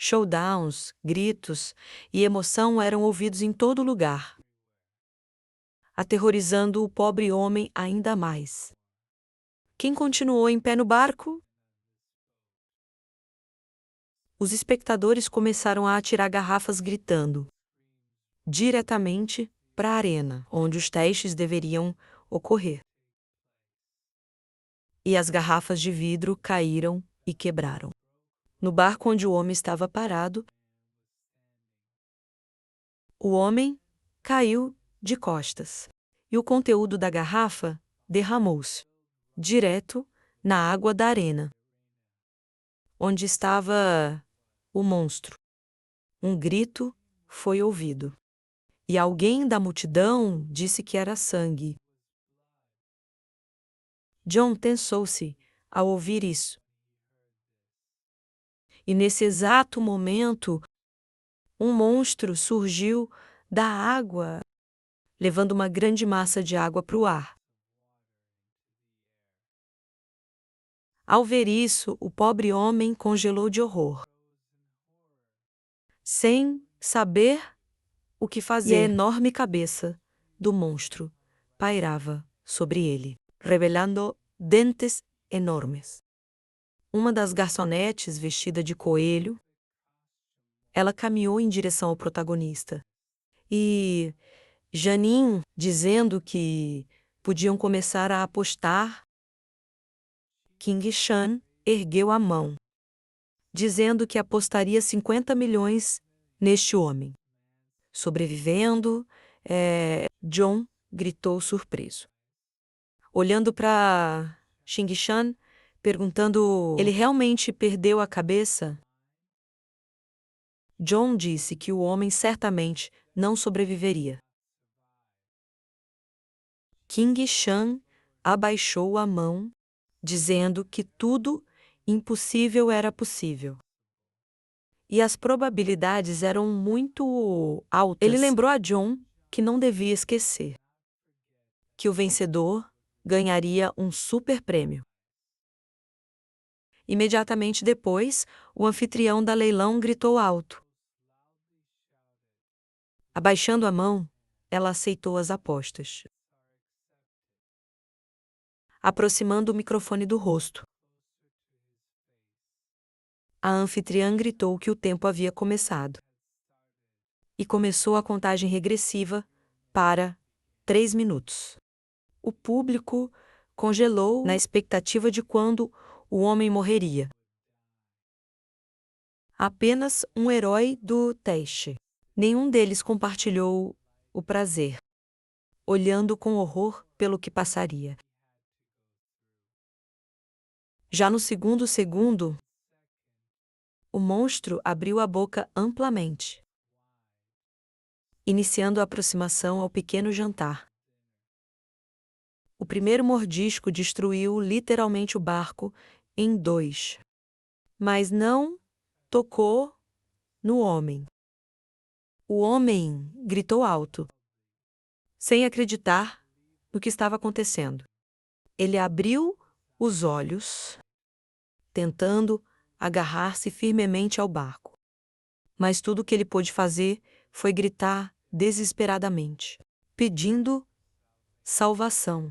Showdowns, gritos e emoção eram ouvidos em todo lugar, aterrorizando o pobre homem ainda mais. Quem continuou em pé no barco? Os espectadores começaram a atirar garrafas gritando, diretamente para a arena, onde os testes deveriam ocorrer. E as garrafas de vidro caíram e quebraram. No barco onde o homem estava parado, o homem caiu de costas e o conteúdo da garrafa derramou-se direto na água da arena, onde estava o monstro. Um grito foi ouvido e alguém da multidão disse que era sangue. John tensou-se ao ouvir isso. E nesse exato momento, um monstro surgiu da água, levando uma grande massa de água para o ar. Ao ver isso, o pobre homem congelou de horror, sem saber o que fazer. E a enorme cabeça do monstro pairava sobre ele, revelando dentes enormes. Uma das garçonetes, vestida de coelho, ela caminhou em direção ao protagonista. E Janine, dizendo que podiam começar a apostar, King Shan ergueu a mão, dizendo que apostaria 50 milhões neste homem. Sobrevivendo, John gritou surpreso. Olhando para Xing Shan, perguntando: ele realmente perdeu a cabeça? John disse que o homem certamente não sobreviveria. King Shan abaixou a mão, dizendo que tudo impossível era possível. E as probabilidades eram muito altas. Ele lembrou a John que não devia esquecer que o vencedor ganharia um super prêmio. Imediatamente depois, o anfitrião da leilão gritou alto. Abaixando a mão, ela aceitou as apostas. Aproximando o microfone do rosto, a anfitriã gritou que o tempo havia começado. E começou a contagem regressiva para 3 minutos. O público congelou na expectativa de quando o homem morreria. Apenas um herói do teste. Nenhum deles compartilhou o prazer, olhando com horror pelo que passaria. Já no segundo segundo, o monstro abriu a boca amplamente, iniciando a aproximação ao pequeno jantar. O primeiro mordisco destruiu literalmente o barco em 2, mas não tocou no homem. O homem gritou alto, sem acreditar no que estava acontecendo. Ele abriu os olhos, tentando agarrar-se firmemente ao barco. Mas tudo o que ele pôde fazer foi gritar desesperadamente, pedindo salvação.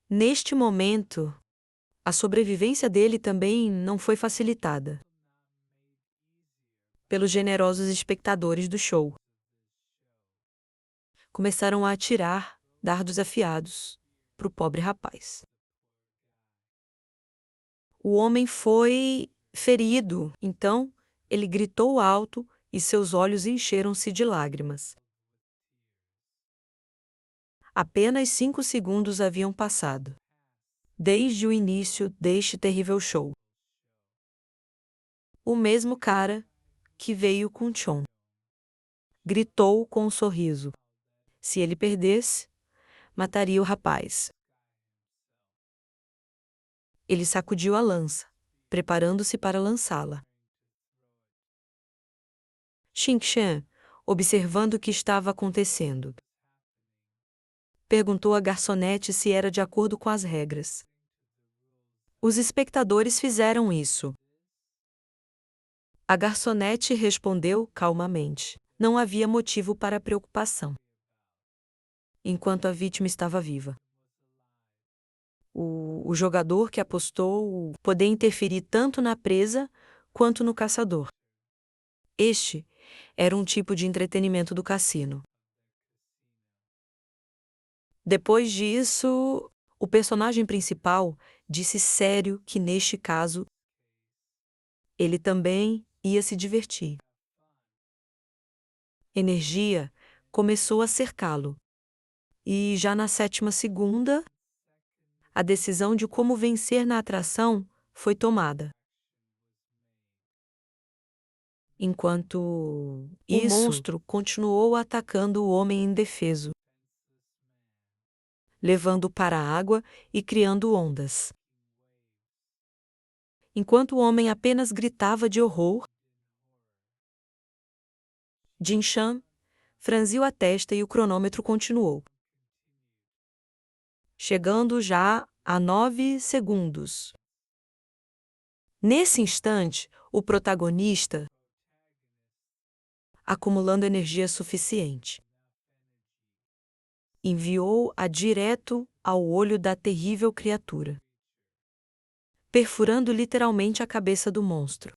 Neste momento, a sobrevivência dele também não foi facilitada pelos generosos espectadores do show. Começaram a atirar dardos afiados para o pobre rapaz. O homem foi ferido, então ele gritou alto e seus olhos encheram-se de lágrimas. Apenas 5 segundos haviam passado, desde o início deste terrível show. O mesmo cara que veio com Chon gritou com um sorriso. Se ele perdesse, mataria o rapaz. Ele sacudiu a lança, preparando-se para lançá-la. Xing Shan, observando o que estava acontecendo, perguntou à garçonete se era de acordo com as regras. Os espectadores fizeram isso. A garçonete respondeu calmamente. Não havia motivo para preocupação, enquanto a vítima estava viva. O jogador que apostou poderia interferir tanto na presa quanto no caçador. Este era um tipo de entretenimento do cassino. Depois disso, o personagem principal disse sério que, neste caso, ele também ia se divertir. Energia começou a cercá-lo, e já na 7ª segunda, a decisão de como vencer na atração foi tomada. Enquanto o monstro continuou atacando o homem indefeso, levando-o para a água e criando ondas. Enquanto o homem apenas gritava de horror, Jin Shan franziu a testa e o cronômetro continuou. Chegando já a 9 segundos. Nesse instante, o protagonista, acumulando energia suficiente, enviou-a direto ao olho da terrível criatura, perfurando literalmente a cabeça do monstro.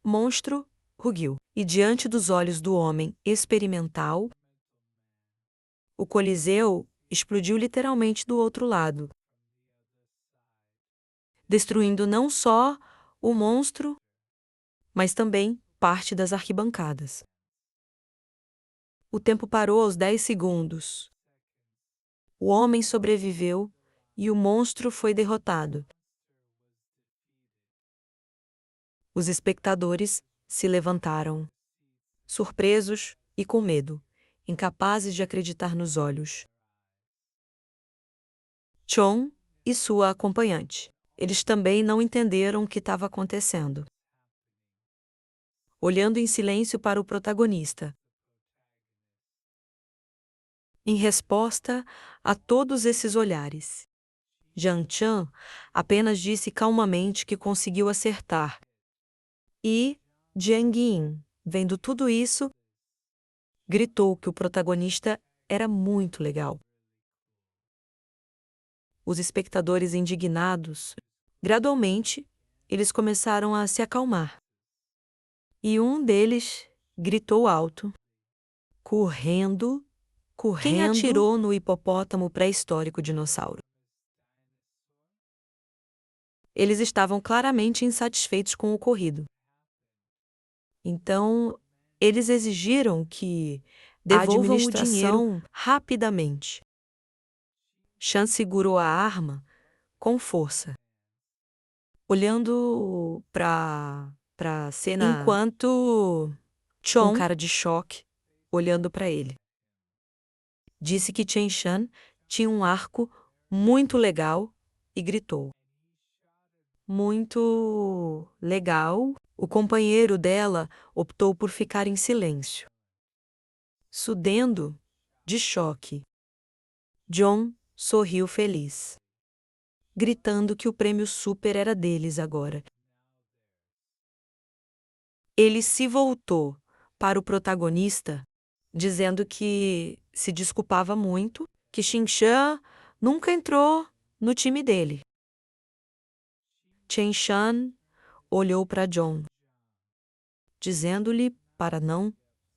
O monstro rugiu, e diante dos olhos do homem experimental, o coliseu explodiu literalmente do outro lado, destruindo não só o monstro, mas também parte das arquibancadas. O tempo parou aos 10 segundos. O homem sobreviveu e o monstro foi derrotado. Os espectadores se levantaram, surpresos e com medo, incapazes de acreditar nos olhos. Chong e sua acompanhante. Eles também não entenderam o que estava acontecendo. Olhando em silêncio para o protagonista. Em resposta a todos esses olhares, Jiang Chan apenas disse calmamente que conseguiu acertar. E Jiang Yin, vendo tudo isso, gritou que o protagonista era muito legal. Os espectadores indignados, gradualmente, eles começaram a se acalmar. E um deles gritou alto, correndo. Quem atirou no hipopótamo pré-histórico dinossauro? Eles estavam claramente insatisfeitos com o ocorrido. Então, eles exigiram que devolvam o dinheiro rapidamente. Chan segurou a arma com força, olhando para a cena, enquanto Chong, com cara de choque, olhando para ele. Disse que Chen Shan tinha um arco muito legal e gritou. Muito legal. O companheiro dela optou por ficar em silêncio, sudando de choque. John sorriu feliz, gritando que o prêmio super era deles agora. Ele se voltou para o protagonista, dizendo que se desculpava muito, que Xingshan nunca entrou no time dele. Chen Shan olhou para John, dizendo-lhe para não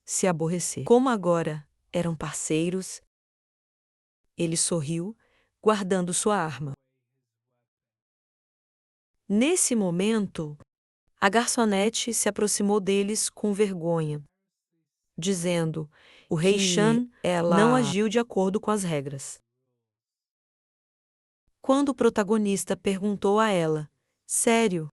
se aborrecer. Como agora eram parceiros, ele sorriu, guardando sua arma. Nesse momento, a garçonete se aproximou deles com vergonha, dizendo o rei Shan não agiu de acordo com as regras. Quando o protagonista perguntou a ela, sério,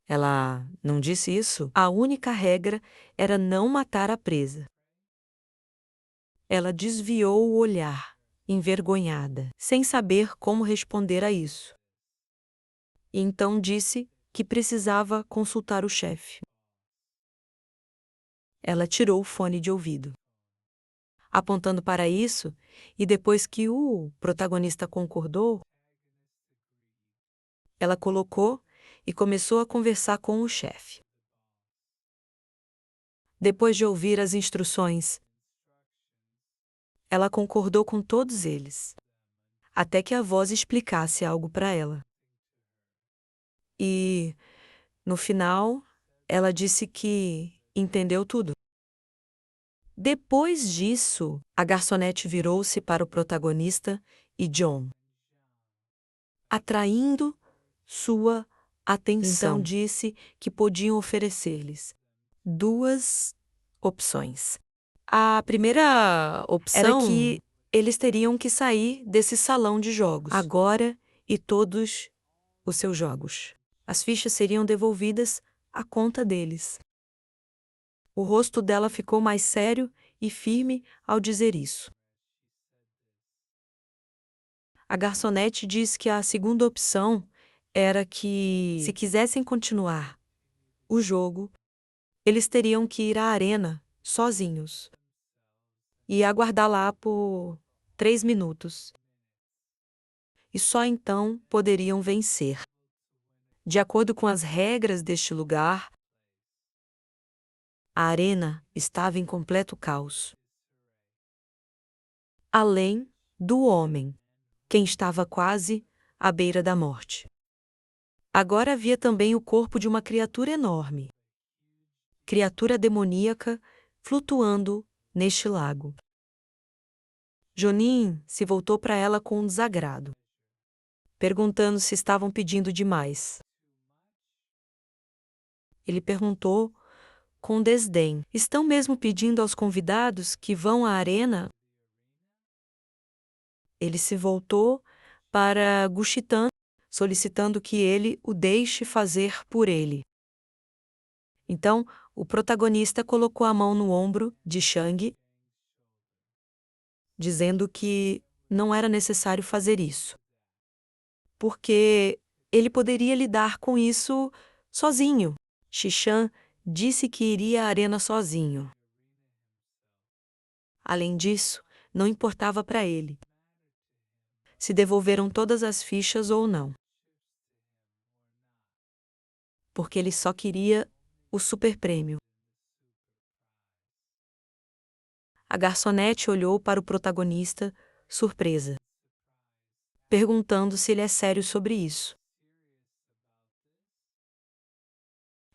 ela não disse isso? A única regra era não matar a presa. Ela desviou o olhar, envergonhada, sem saber como responder a isso. E então disse que precisava consultar o chefe. Ela tirou o fone de ouvido. Apontando para isso, e depois que o protagonista concordou, Ela colocou e começou a conversar com o chefe. Depois de ouvir as instruções, ela concordou com todos eles, até que a voz explicasse algo para ela. E, no final, ela disse que entendeu tudo. Depois disso, a garçonete virou-se para o protagonista e John, atraindo sua atenção. Então disse que podiam oferecer-lhes duas opções. A primeira opção era que eles teriam que sair desse salão de jogos agora e todos os seus jogos. As fichas seriam devolvidas à conta deles. O rosto dela ficou mais sério e firme ao dizer isso. A garçonete disse que a segunda opção era que, se quisessem continuar o jogo, eles teriam que ir à arena sozinhos e aguardar lá por 3 minutos. E só então poderiam vencer. De acordo com as regras deste lugar, a arena estava em completo caos. Além do homem, quem estava quase à beira da morte. Agora havia também o corpo de uma criatura enorme, criatura demoníaca, flutuando neste lago. Jonin se voltou para ela com desagrado, perguntando se estavam pedindo demais. Ele perguntou com desdém: estão mesmo pedindo aos convidados que vão à arena? Ele se voltou para Gushitan, solicitando que ele o deixe fazer por ele. Então, o protagonista colocou a mão no ombro de Shang, dizendo que não era necessário fazer isso, porque ele poderia lidar com isso sozinho. Xishan disse que iria à arena sozinho. Além disso, não importava para ele se devolveram todas as fichas ou não, porque ele só queria o superprêmio. A garçonete olhou para o protagonista, surpresa, perguntando se ele é sério sobre isso.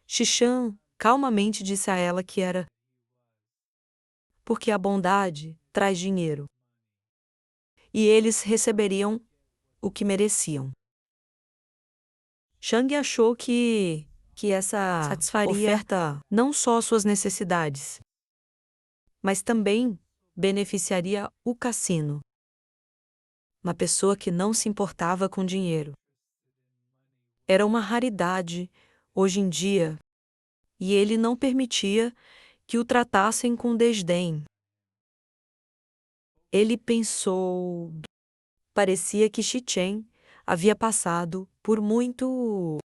Xishan calmamente disse a ela que era porque a bondade traz dinheiro, e eles receberiam o que mereciam. Shang achou que essa satisfaria oferta não só suas necessidades, mas também beneficiaria o cassino. Uma pessoa que não se importava com dinheiro. Era uma raridade hoje em dia, e ele não permitia que o tratassem com desdém. Ele pensou. Parecia que Xichen havia passado por muito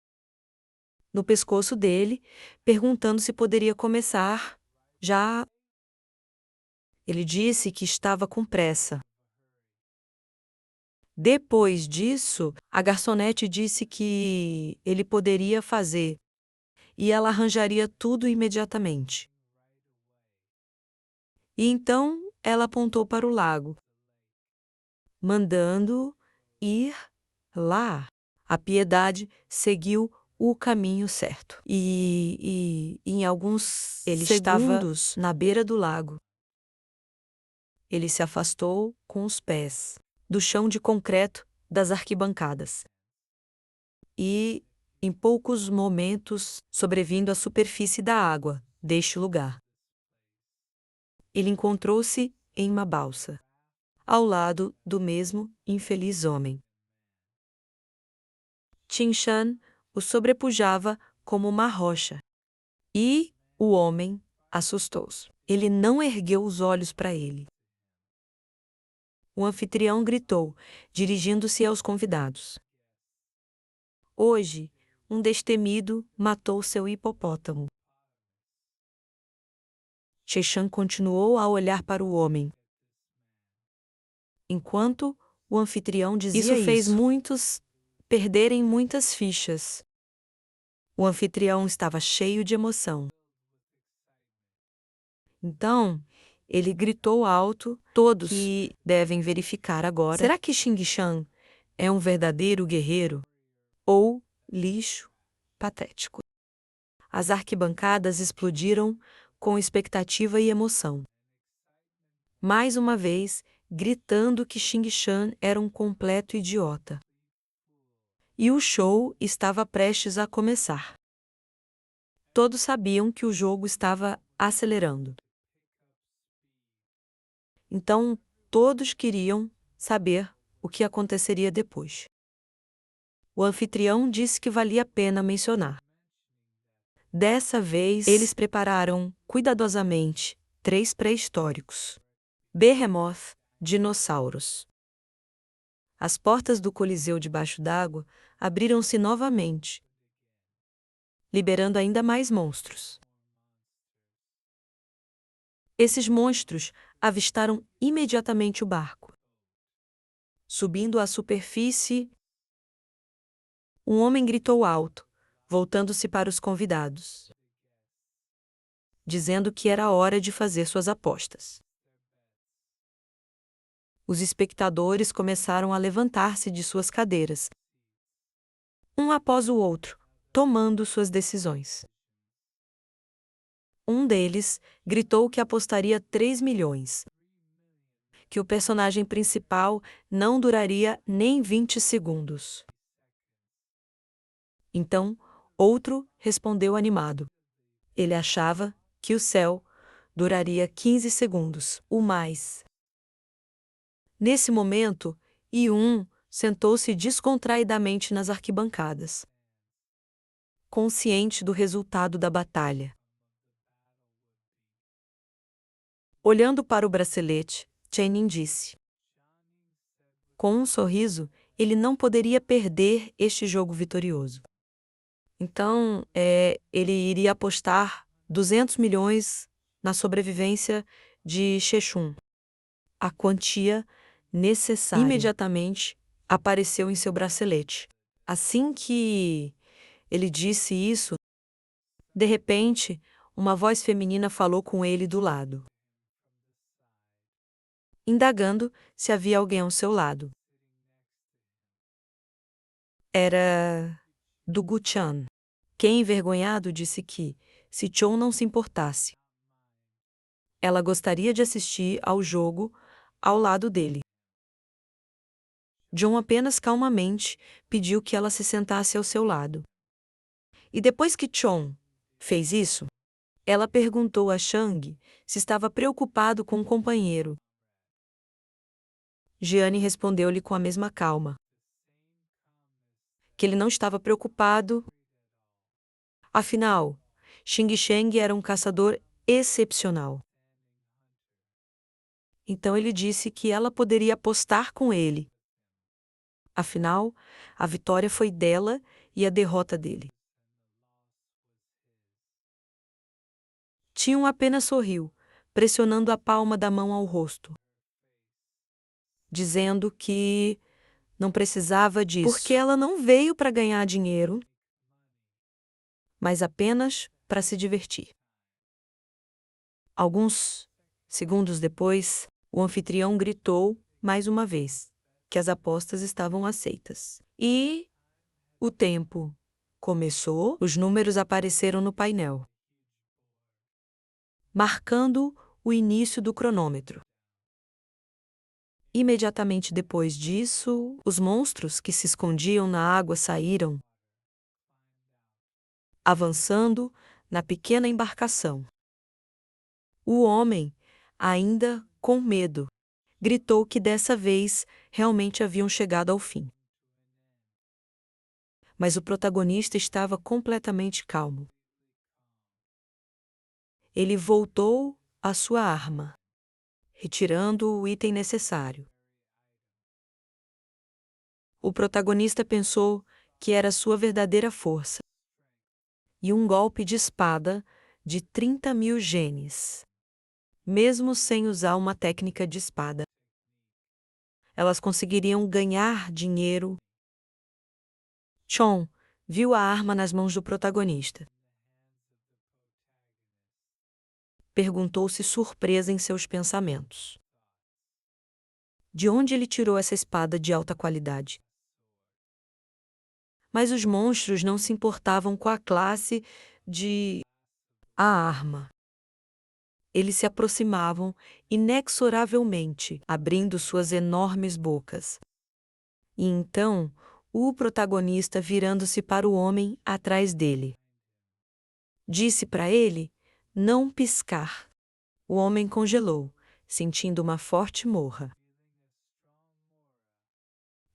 no pescoço dele, perguntando se poderia começar já. Ele disse que estava com pressa. Depois disso, a garçonete disse que ele poderia fazer, e ela arranjaria tudo imediatamente. E então ela apontou para o lago, mandando ir lá. A Piedade seguiu o caminho certo. E em alguns ele segundos estava na beira do lago. Ele se afastou com os pés do chão de concreto das arquibancadas. E, em poucos momentos, sobrevindo à superfície da água deste lugar, ele encontrou-se em uma balsa, ao lado do mesmo infeliz homem. Qinshan o sobrepujava como uma rocha. E o homem assustou-se. Ele não ergueu os olhos para ele. O anfitrião gritou, dirigindo-se aos convidados. Hoje, um destemido matou seu hipopótamo. Xishan continuou a olhar para o homem, enquanto o anfitrião dizia isso. Isso fez muitos perderem muitas fichas. O anfitrião estava cheio de emoção. Então, ele gritou alto, todos que devem verificar agora. Será que Xing Shan é um verdadeiro guerreiro? Ou lixo patético? As arquibancadas explodiram com expectativa e emoção. Mais uma vez, gritando que Xing Shan era um completo idiota. E o show estava prestes a começar. Todos sabiam que o jogo estava acelerando. Então, todos queriam saber o que aconteceria depois. O anfitrião disse que valia a pena mencionar. Dessa vez, eles prepararam cuidadosamente 3 pré-históricos. Behemoth, dinossauros. As portas do Coliseu debaixo d'água abriram-se novamente, liberando ainda mais monstros. Esses monstros avistaram imediatamente o barco. Subindo à superfície, um homem gritou alto, voltando-se para os convidados, dizendo que era hora de fazer suas apostas. Os espectadores começaram a levantar-se de suas cadeiras, um após o outro, tomando suas decisões. Um deles gritou que apostaria 3 milhões, que o personagem principal não duraria nem 20 segundos. Então, outro respondeu animado. Ele achava que o céu duraria 15 segundos, o mais. Nesse momento, Yun sentou-se descontraidamente nas arquibancadas, consciente do resultado da batalha. Olhando para o bracelete, Chenin disse. Com um sorriso, ele não poderia perder este jogo vitorioso. Então, ele iria apostar 200 milhões na sobrevivência de Sheshun. A quantia necessária imediatamente apareceu em seu bracelete. Assim que ele disse isso, de repente, uma voz feminina falou com ele do lado, indagando se havia alguém ao seu lado. Era Dugu-chan, quem, envergonhado, disse que, se Chon não se importasse, ela gostaria de assistir ao jogo ao lado dele. John apenas calmamente pediu que ela se sentasse ao seu lado. E depois que Chon fez isso, ela perguntou a Shang se estava preocupado com o companheiro. Jiane respondeu-lhe com a mesma calma, que ele não estava preocupado. Afinal, Xing Sheng era um caçador excepcional. Então ele disse que ela poderia apostar com ele. Afinal, a vitória foi dela e a derrota dele. Tion apenas sorriu, pressionando a palma da mão ao rosto, dizendo que não precisava disso, porque ela não veio para ganhar dinheiro, mas apenas para se divertir. Alguns segundos depois, o anfitrião gritou mais uma vez que as apostas estavam aceitas. E o tempo começou, os números apareceram no painel, marcando o início do cronômetro. Imediatamente depois disso, os monstros que se escondiam na água saíram, avançando na pequena embarcação. O homem, ainda com medo, gritou que dessa vez realmente haviam chegado ao fim. Mas o protagonista estava completamente calmo. Ele voltou à sua arma, retirando o item necessário. O protagonista pensou que era sua verdadeira força, e um golpe de espada de 30 mil genes, mesmo sem usar uma técnica de espada. Elas conseguiriam ganhar dinheiro Chon viu a arma nas mãos do protagonista. Perguntou-se surpresa em seus pensamentos. De onde ele tirou essa espada de alta qualidade? Mas os monstros não se importavam com a classe de a arma. Eles se aproximavam inexoravelmente, abrindo suas enormes bocas. E então, o protagonista, virando-se para o homem atrás dele, disse para ele não piscar. O homem congelou, sentindo uma forte morra.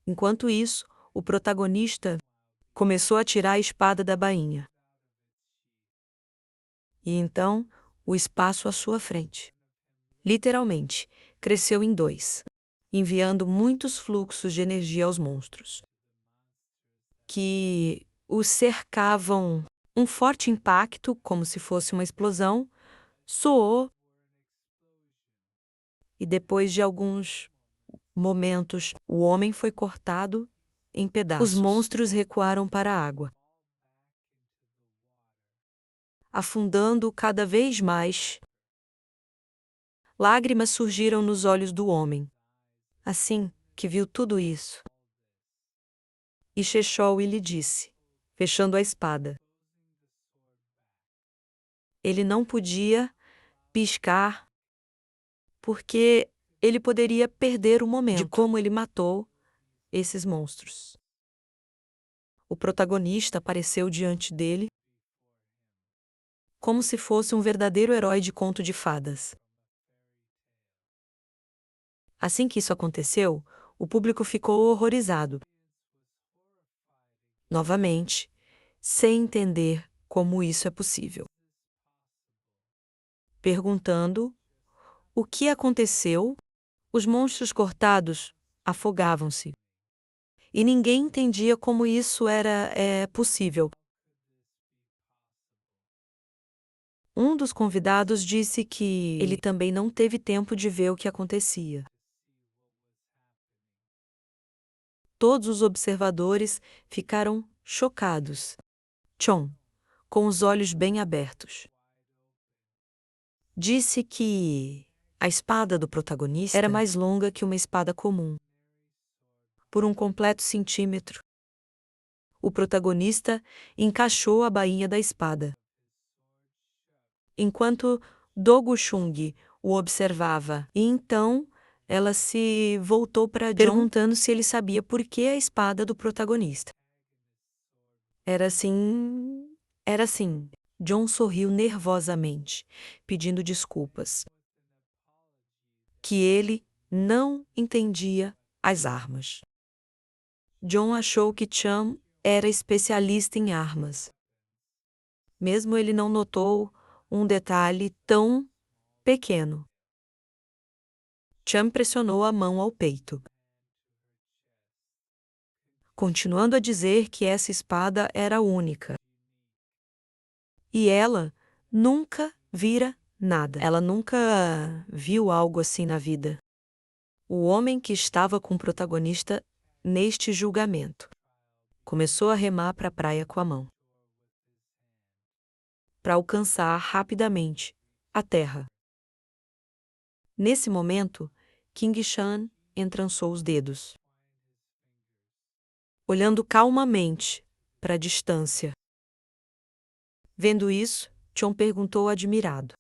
Enquanto isso, o protagonista começou a tirar a espada da bainha. E então, o espaço à sua frente, literalmente, cresceu em dois, enviando muitos fluxos de energia aos monstros, que os cercavam. Um forte impacto, como se fosse uma explosão, soou, e depois de alguns momentos, o homem foi cortado em pedaços. Os monstros recuaram para a água, afundando cada vez mais. Lágrimas surgiram nos olhos do homem, assim que viu tudo isso. E Sheshol lhe disse, fechando a espada. Ele não podia piscar, porque ele poderia perder o momento de como ele matou esses monstros. O protagonista apareceu diante dele como se fosse um verdadeiro herói de conto de fadas. Assim que isso aconteceu, o público ficou horrorizado. Novamente, sem entender como isso é possível. Perguntando o que aconteceu, os monstros cortados afogavam-se. E ninguém entendia como isso era possível. Um dos convidados disse que ele também não teve tempo de ver o que acontecia. Todos os observadores ficaram chocados. Chon, com os olhos bem abertos, disse que a espada do protagonista era mais longa que uma espada comum, por um completo centímetro. O protagonista encaixou a bainha da espada. Enquanto Dogu-chung o observava, e então ela se voltou para John, perguntando se ele sabia por que a espada do protagonista. Era assim. Era assim. John sorriu nervosamente, pedindo desculpas. Que ele não entendia as armas. John achou que Cham era especialista em armas. Mesmo ele não notou um detalhe tão pequeno. Cham pressionou a mão ao peito, continuando a dizer que essa espada era única. E ela nunca vira nada. Ela nunca viu algo assim na vida. O homem que estava com o protagonista neste julgamento começou a remar para a praia com a mão, para alcançar rapidamente a terra. Nesse momento, King Shan entrançou os dedos, olhando calmamente para a distância. Vendo isso, Chon perguntou admirado.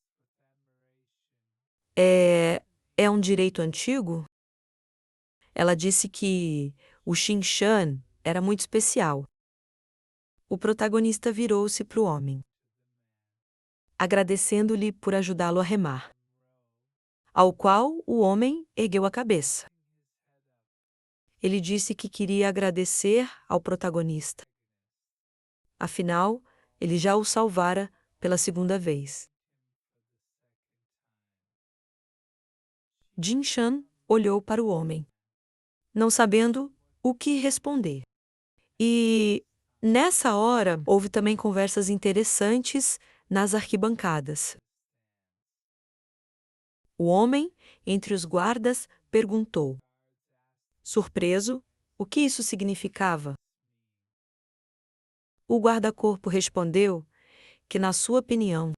É um direito antigo? Ela disse que o Xinshan era muito especial. O protagonista virou-se para o homem, agradecendo-lhe por ajudá-lo a remar, ao qual o homem ergueu a cabeça. Ele disse que queria agradecer ao protagonista. Afinal, ele já o salvara pela segunda vez. Jin Shan olhou para o homem, não sabendo o que responder. E, nessa hora, houve também conversas interessantes nas arquibancadas. O homem, entre os guardas, perguntou, surpreso, o que isso significava. O guarda-corpo respondeu que, na sua opinião,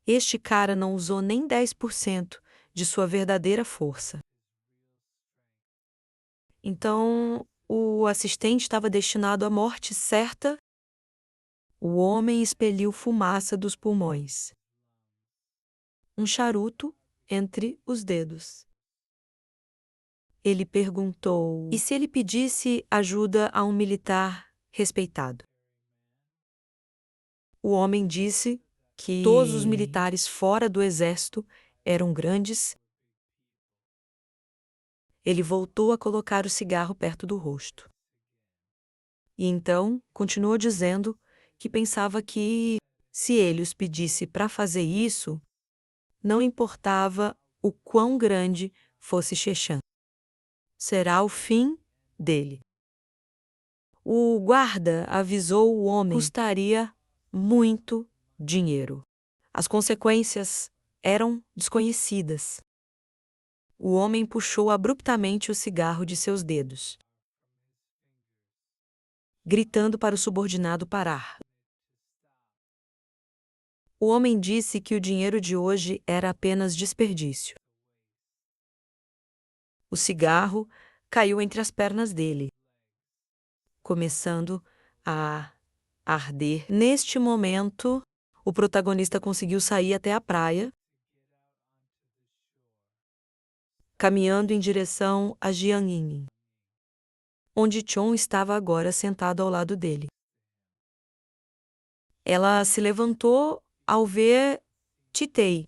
este cara não usou nem 10% de sua verdadeira força. Então, o assistente estava destinado à morte certa. O homem expeliu fumaça dos pulmões. Um charuto entre os dedos. Ele perguntou: e se ele pedisse ajuda a um militar respeitado? O homem disse que todos os militares fora do exército eram grandes. Ele voltou a colocar o cigarro perto do rosto. E então continuou dizendo que pensava que, se ele os pedisse para fazer isso, não importava o quão grande fosse Chechan. Será o fim dele. O guarda avisou o homem que custaria muito dinheiro. As consequências eram desconhecidas. O homem puxou abruptamente o cigarro de seus dedos, gritando para o subordinado parar. O homem disse que o dinheiro de hoje era apenas desperdício. O cigarro caiu entre as pernas dele, começando a arder. Neste momento, o protagonista conseguiu sair até a praia, caminhando em direção a Jiangyin, onde Chon estava agora sentado ao lado dele. Ela se levantou ao ver Titei,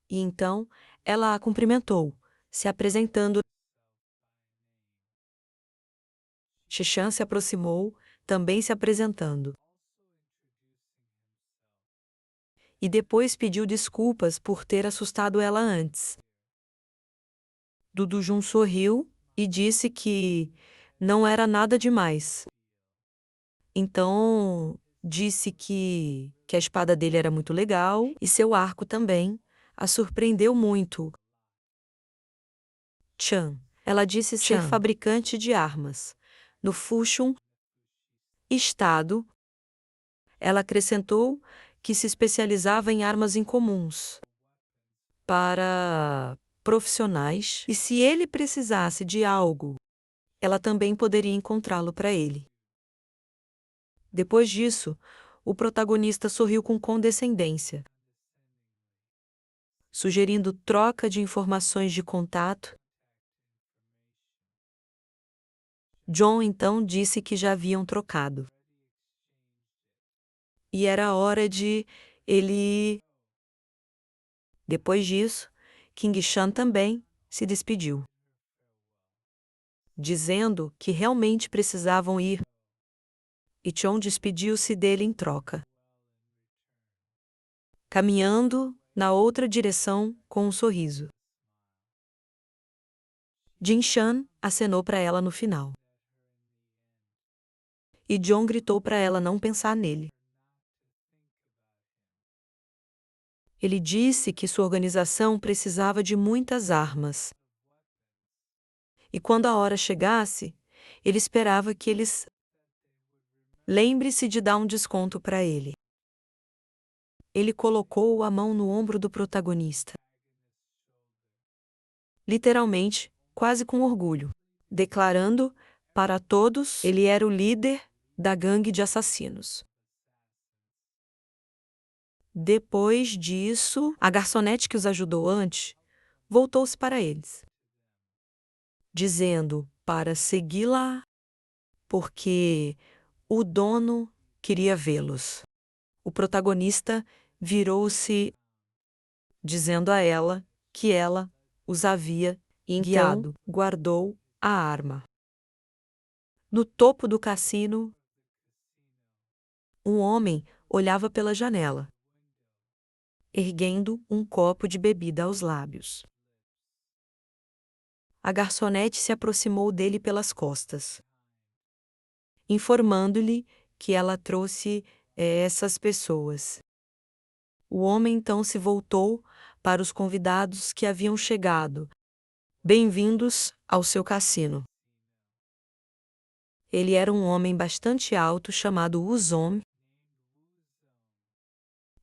e então ela a cumprimentou, se apresentando. Chechan se aproximou, também se apresentando. E depois pediu desculpas por ter assustado ela antes. Dudu Jun sorriu e disse que não era nada demais. Então, disse que a espada dele era muito legal e seu arco também a surpreendeu muito. Chan. Ela disse ser fabricante de armas. No Fushun Estado, ela acrescentou que se especializava em armas incomuns para profissionais e, se ele precisasse de algo, ela também poderia encontrá-lo para ele. Depois disso, o protagonista sorriu com condescendência, sugerindo troca de informações de contato. John então disse que já haviam trocado. E era hora de ele ir. Depois disso, King Shan também se despediu, dizendo que realmente precisavam ir. E Chon despediu-se dele em troca, caminhando na outra direção com um sorriso. Jin Shan acenou para ela no final. E John gritou para ela não pensar nele. Ele disse que sua organização precisava de muitas armas. E quando a hora chegasse, ele esperava que eles lembre-se de dar um desconto para ele. Ele colocou a mão no ombro do protagonista, literalmente, quase com orgulho, declarando para todos ele era o líder da gangue de assassinos. Depois disso, a garçonete que os ajudou antes voltou-se para eles, dizendo para segui-la porque o dono queria vê-los. O protagonista virou-se, dizendo a ela que ela os havia guiado. Guardou a arma. No topo do cassino, um homem olhava pela janela, erguendo um copo de bebida aos lábios. A garçonete se aproximou dele pelas costas, informando-lhe que ela trouxe essas pessoas. O homem então se voltou para os convidados que haviam chegado. Bem-vindos ao seu cassino. Ele era um homem bastante alto chamado Uzon.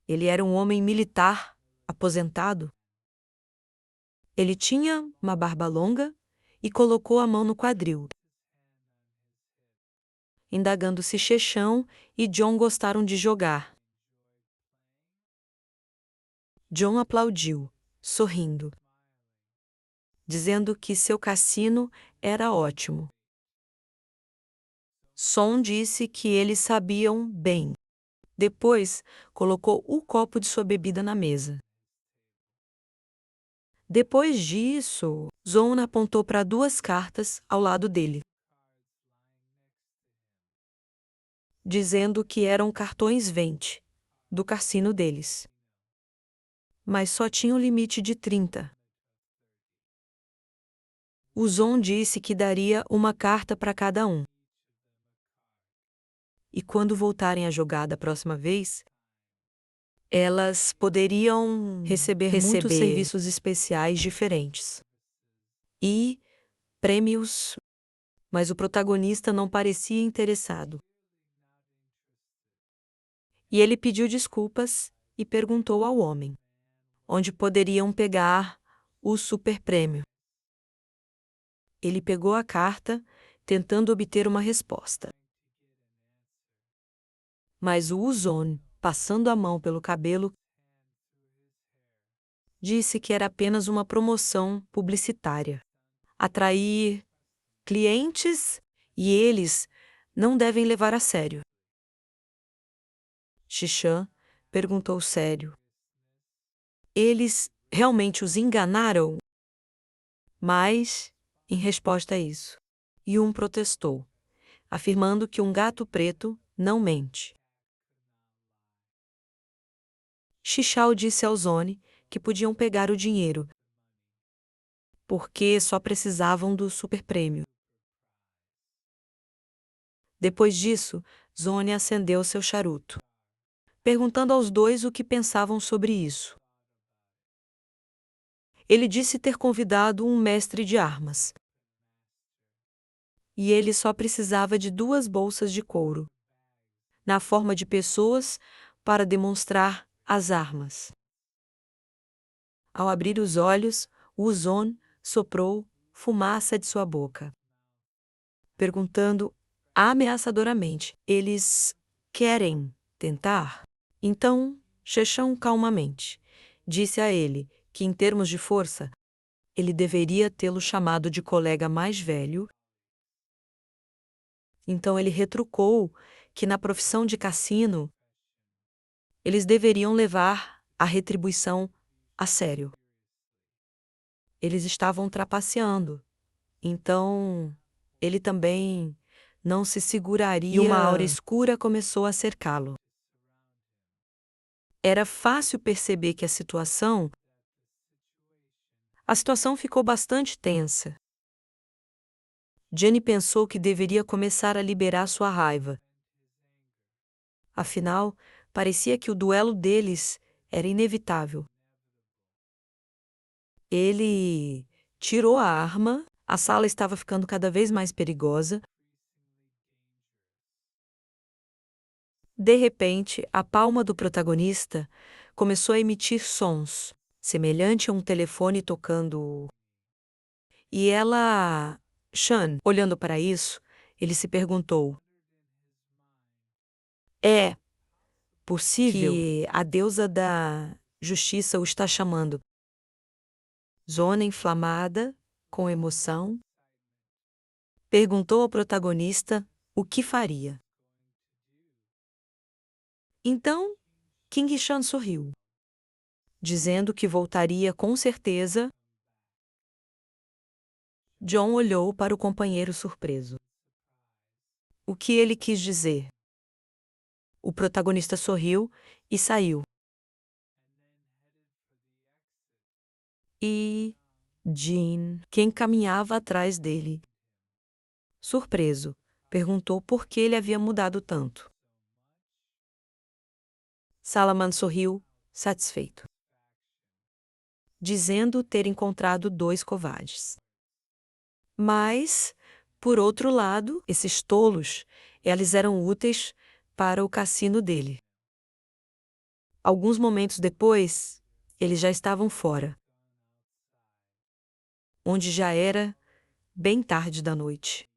Ele era um homem militar, aposentado. Ele tinha uma barba longa e colocou a mão no quadril, indagando se Chechão e John gostaram de jogar. John aplaudiu, sorrindo, dizendo que seu cassino era ótimo. Son disse que eles sabiam bem. Depois, colocou o copo de sua bebida na mesa. Depois disso, Zon apontou para 2 cartas ao lado dele, dizendo que eram cartões 20 do cassino deles, mas só tinha um limite de 30. O Zon disse que daria uma carta para cada um. E quando voltarem a jogar da próxima vez, elas poderiam receber muitos serviços especiais diferentes e prêmios, mas o protagonista não parecia interessado. E ele pediu desculpas e perguntou ao homem onde poderiam pegar o superprêmio. Ele pegou a carta, tentando obter uma resposta. Mas o Uzon, passando a mão pelo cabelo, disse que era apenas uma promoção publicitária. Atrair clientes e eles não devem levar a sério. Xixã perguntou sério. Eles realmente os enganaram? Mas, em resposta a isso, Yun protestou, afirmando que um gato preto não mente. Xixiao disse ao Zone que podiam pegar o dinheiro, porque só precisavam do superprêmio. Depois disso, Zone acendeu seu charuto, perguntando aos dois o que pensavam sobre isso. Ele disse ter convidado um mestre de armas. E ele só precisava de 2 bolsas de couro, na forma de pessoas, para demonstrar as armas. Ao abrir os olhos, Uzon soprou fumaça de sua boca, perguntando ameaçadoramente: eles querem tentar? Então, Chechão calmamente disse a ele que, em termos de força, ele deveria tê-lo chamado de colega mais velho. Então ele retrucou que, na profissão de cassino, eles deveriam levar a retribuição a sério. Eles estavam trapaceando, então ele também não se seguraria. E uma aura escura começou a cercá-lo. Era fácil perceber que a situação ficou bastante tensa. Jenny pensou que deveria começar a liberar sua raiva. Afinal, parecia que o duelo deles era inevitável. Ele tirou a arma, a sala estava ficando cada vez mais perigosa. De repente, a palma do protagonista começou a emitir sons, semelhante a um telefone tocando. E ela... Shan, olhando para isso, ele se perguntou: é possível que a deusa da justiça o está chamando? Zona inflamada, com emoção, perguntou ao protagonista o que faria. Então, King Shan sorriu, dizendo que voltaria com certeza. John olhou para o companheiro surpreso. O que ele quis dizer? O protagonista sorriu e saiu. E Jean, quem caminhava atrás dele, surpreso, perguntou por que ele havia mudado tanto. Salaman sorriu, satisfeito, dizendo ter encontrado 2 covardes. Mas, Por outro lado, esses tolos, eles eram úteis para o cassino dele. Alguns momentos depois, eles já estavam fora, onde já era bem tarde da noite.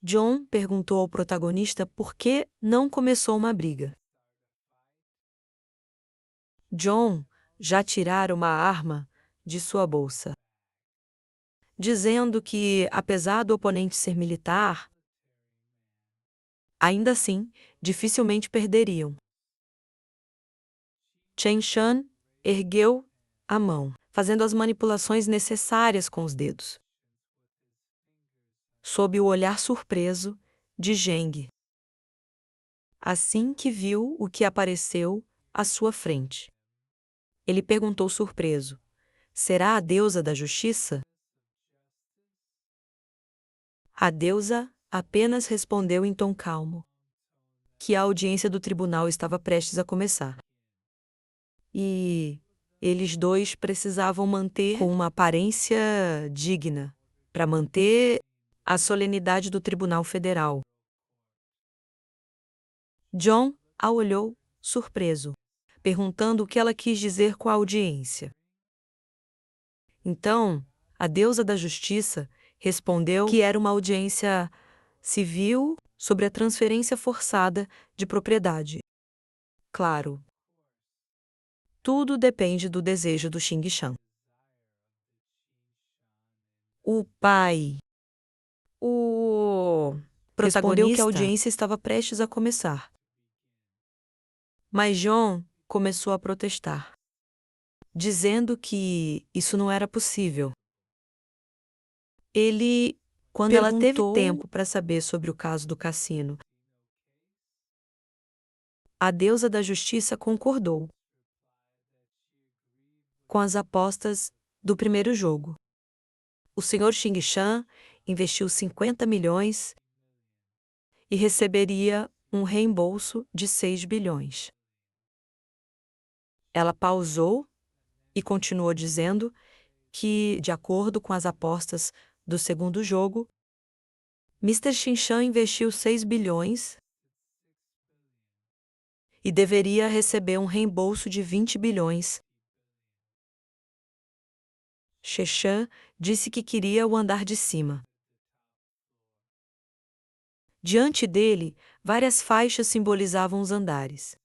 John perguntou ao protagonista por que não começou uma briga. John já tirara uma arma de sua bolsa, dizendo que, apesar do oponente ser militar, ainda assim, dificilmente perderiam. Chen Shan ergueu a mão, fazendo as manipulações necessárias com os dedos, sob o olhar surpreso de Zheng, assim que viu o que apareceu à sua frente. Ele perguntou surpreso: será a deusa da justiça? A deusa apenas respondeu em tom calmo que a audiência do tribunal estava prestes a começar. E eles dois precisavam manter com uma aparência digna para manter a solenidade do Tribunal Federal. John a olhou surpreso, perguntando o que ela quis dizer com a audiência. Então, a deusa da justiça respondeu que era uma audiência civil sobre a transferência forçada de propriedade. Claro, tudo depende do desejo do Xing Shan. O pai, o protagonista, respondeu que a audiência estava prestes a começar. Mas John começou a protestar, dizendo que isso não era possível. Ele, quando ela teve tempo para saber sobre o caso do cassino, a deusa da justiça concordou com as apostas do primeiro jogo. O Sr. Xing Shan investiu 50 milhões e receberia um reembolso de 6 bilhões. Ela pausou e continuou dizendo que, de acordo com as apostas do segundo jogo, Mr. Xing Shan investiu 6 bilhões e deveria receber um reembolso de 20 bilhões. Xie Shan disse que queria o andar de cima. Diante dele, várias faixas simbolizavam os andares.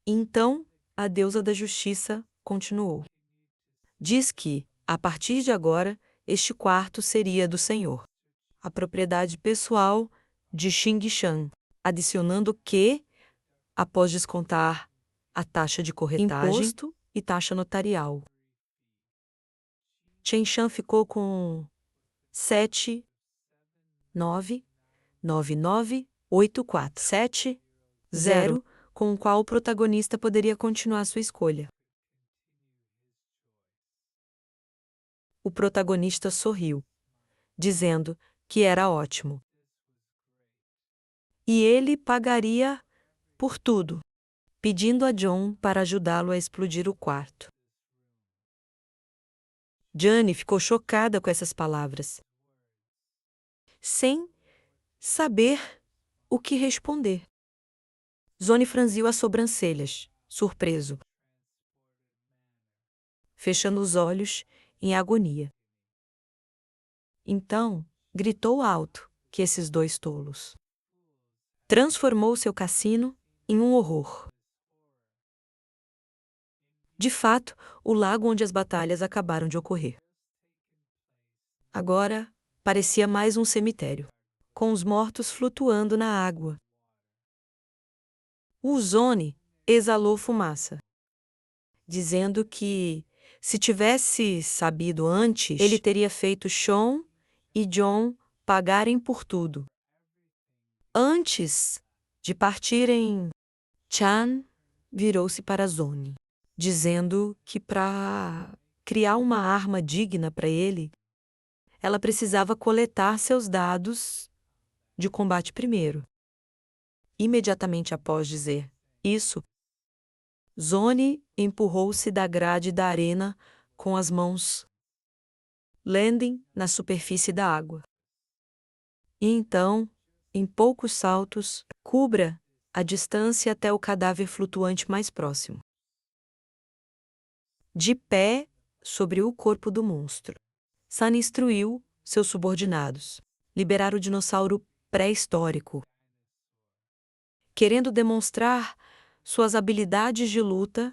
Então, a deusa da justiça continuou. Diz que, a partir de agora, este quarto seria do Senhor, a propriedade pessoal de Xing Shan, adicionando que, após descontar a taxa de corretagem, imposto e taxa notarial, Chen Shan ficou com 7999847, com o qual o protagonista poderia continuar sua escolha. O protagonista sorriu, dizendo que era ótimo. E ele pagaria por tudo, pedindo a John para ajudá-lo a explodir o quarto. Jane ficou chocada com essas palavras, sem saber o que responder. Zone franziu as sobrancelhas, surpreso, fechando os olhos em agonia. Então, gritou alto que esses dois tolos transformou seu cassino em um horror. De fato, o lago onde as batalhas acabaram de ocorrer agora parecia mais um cemitério, com os mortos flutuando na água. O Zone exalou fumaça, dizendo que, se tivesse sabido antes, ele teria feito Sean e John pagarem por tudo. Antes de partirem, Chan virou-se para Zone, dizendo que para criar uma arma digna para ele, ela precisava coletar seus dados de combate primeiro. Imediatamente após dizer isso, Zone empurrou-se da grade da arena com as mãos landing na superfície da água. E então, em poucos saltos, cubra a distância até o cadáver flutuante mais próximo. De pé sobre o corpo do monstro, Sunny instruiu seus subordinados liberar o dinossauro pré-histórico. Querendo demonstrar suas habilidades de luta,